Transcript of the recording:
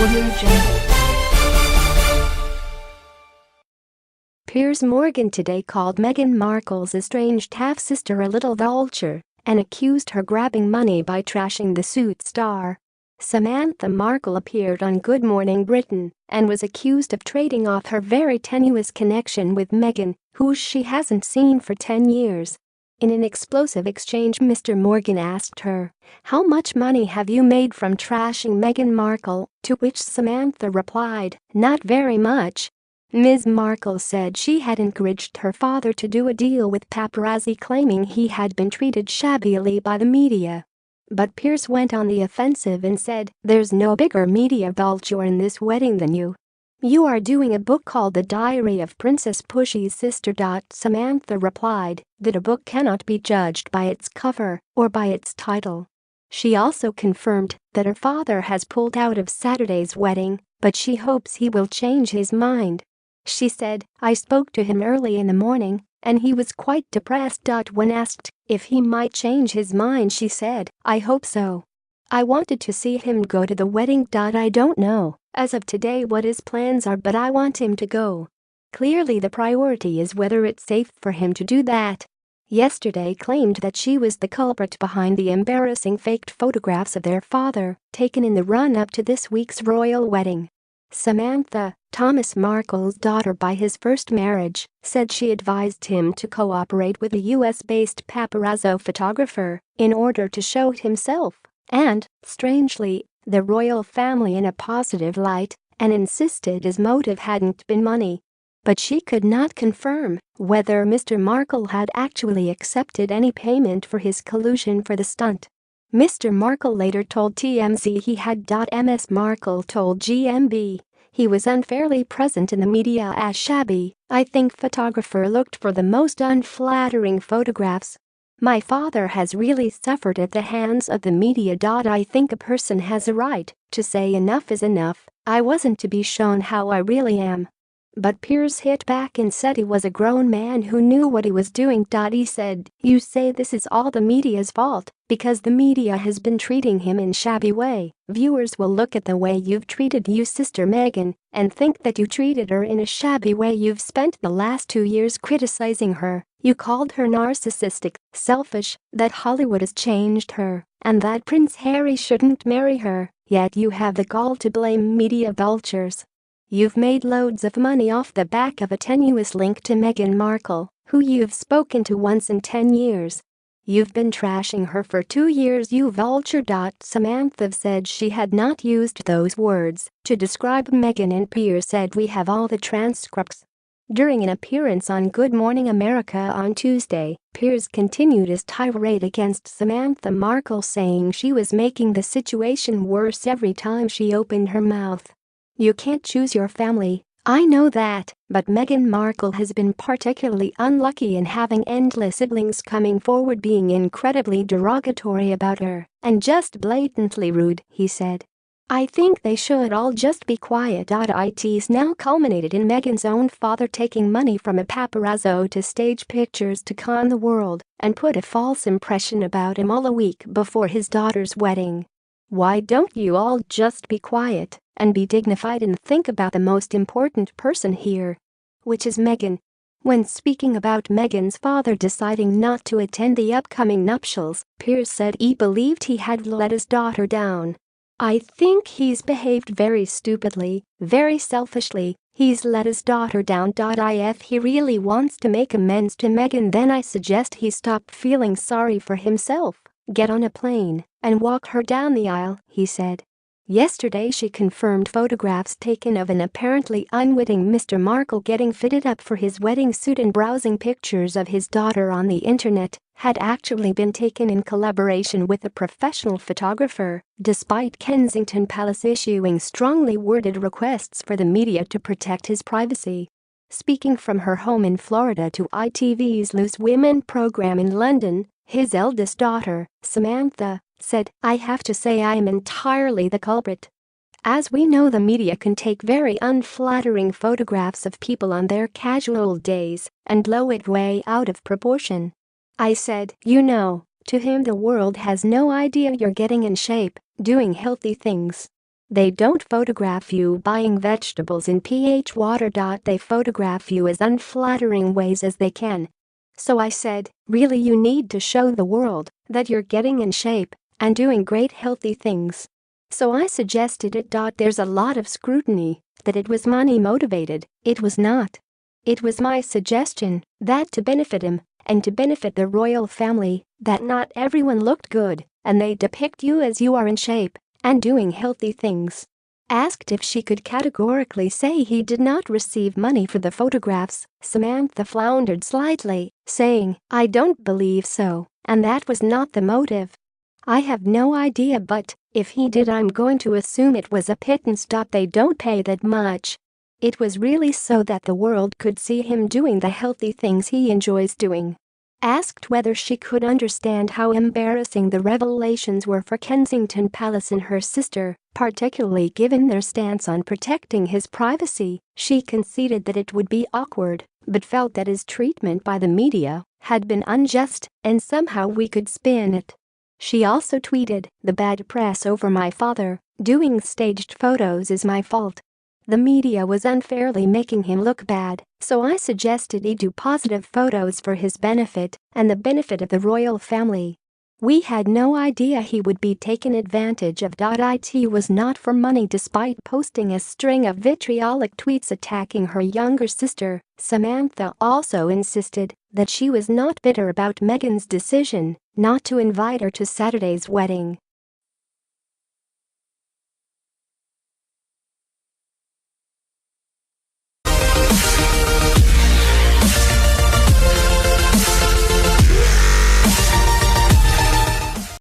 Audio Jungle. Piers Morgan today called Meghan Markle's estranged half-sister a little vulture and accused her grabbing money by trashing the Suits star. Samantha Markle appeared on Good Morning Britain and was accused of trading off her very tenuous connection with Meghan, who she hasn't seen for 10 years. In an explosive exchange, Mr. Morgan asked her, "How much money have you made from trashing Meghan Markle?" To which Samantha replied, "Not very much." Ms. Markle said she had encouraged her father to do a deal with paparazzi, claiming he had been treated shabbily by the media. But Piers went on the offensive and said, "There's no bigger media vulture in this wedding than you. You are doing a book called The Diary of Princess Pushy's Sister." Samantha replied that a book cannot be judged by its cover or by its title. She also confirmed that her father has pulled out of Saturday's wedding, but she hopes he will change his mind. She said, "I spoke to him early in the morning, and he was quite depressed." When asked if he might change his mind, she said, "I hope so. I wanted to see him go to the wedding. I don't know as of today what his plans are, but I want him to go. Clearly the priority is whether it's safe for him to do that." Yesterday claimed that she was the culprit behind the embarrassing faked photographs of their father taken in the run-up to this week's royal wedding. Samantha, Thomas Markle's daughter by his first marriage, said she advised him to cooperate with a US-based paparazzo photographer in order to show himself and, strangely, the royal family in a positive light, and insisted his motive hadn't been money. But she could not confirm whether Mr. Markle had actually accepted any payment for his collusion for the stunt. Mr. Markle later told TMZ he had. Ms. Markle told GMB he was unfairly present in the media as shabby. "I think photographer looked for the most unflattering photographs. My father has really suffered at the hands of the media. I think a person has a right to say enough is enough. I wasn't to be shown how I really am." But Piers hit back and said he was a grown man who knew what he was doing. He said, "You say this is all the media's fault because the media has been treating him in a shabby way. Viewers will look at the way you've treated your sister Meghan and think that you treated her in a shabby way. You've spent the last 2 years criticizing her. You called her narcissistic, selfish, that Hollywood has changed her, and that Prince Harry shouldn't marry her, yet you have the gall to blame media vultures. You've made loads of money off the back of a tenuous link to Meghan Markle, who you've spoken to once in 10 years. You've been trashing her for 2 years, you vulture." Samantha said she had not used those words to describe Meghan, and Piers said, "We have all the transcripts." During an appearance on Good Morning America on Tuesday, Piers continued his tirade against Samantha Markle, saying she was making the situation worse every time she opened her mouth. "You can't choose your family, I know that, but Meghan Markle has been particularly unlucky in having endless siblings coming forward being incredibly derogatory about her and just blatantly rude," he said. "I think they should all just be quiet." It's now culminated in Meghan's own father taking money from a paparazzo to stage pictures to con the world and put a false impression about him all a week before his daughter's wedding. Why don't you all just be quiet and be dignified and think about the most important person here, which is Meghan?" When speaking about Meghan's father deciding not to attend the upcoming nuptials, Piers said he believed he had let his daughter down. "I think he's behaved very stupidly, very selfishly. He's let his daughter down. If he really wants to make amends to Meghan, then I suggest he stop feeling sorry for himself, get on a plane, and walk her down the aisle," he said. Yesterday she confirmed photographs taken of an apparently unwitting Mr. Markle getting fitted up for his wedding suit and browsing pictures of his daughter on the internet had actually been taken in collaboration with a professional photographer, despite Kensington Palace issuing strongly worded requests for the media to protect his privacy. Speaking from her home in Florida to ITV's Loose Women program in London, his eldest daughter, Samantha, said, "I have to say I am entirely the culprit. As we know, the media can take very unflattering photographs of people on their casual days and blow it way out of proportion. I said, you know, to him, the world has no idea you're getting in shape, doing healthy things. They don't photograph you buying vegetables in pH water. They photograph you as unflattering ways as they can. So I said, really, you need to show the world that you're getting in shape and doing great healthy things. So I suggested it. There's a lot of scrutiny that it was money motivated. It was not. It was my suggestion that to benefit him and to benefit the royal family, that not everyone looked good and they depict you as you are in shape and doing healthy things. Asked if she could categorically say he did not receive money for the photographs, Samantha floundered slightly, saying, "I don't believe so, and that was not the motive. I have no idea, but if he did, I'm going to assume it was a pittance. They don't pay that much. It was really so that the world could see him doing the healthy things he enjoys doing." Asked whether she could understand how embarrassing the revelations were for Kensington Palace and her sister, particularly given their stance on protecting his privacy, she conceded that it would be awkward, but felt that his treatment by the media had been unjust and somehow we could spin it. She also tweeted, "The bad press over my father doing staged photos is my fault. The media was unfairly making him look bad, so I suggested he do positive photos for his benefit and the benefit of the royal family. We had no idea he would be taken advantage of. It was not for money." Despite posting a string of vitriolic tweets attacking her younger sister, Samantha also insisted that she was not bitter about Meghan's decision not to invite her to Saturday's wedding.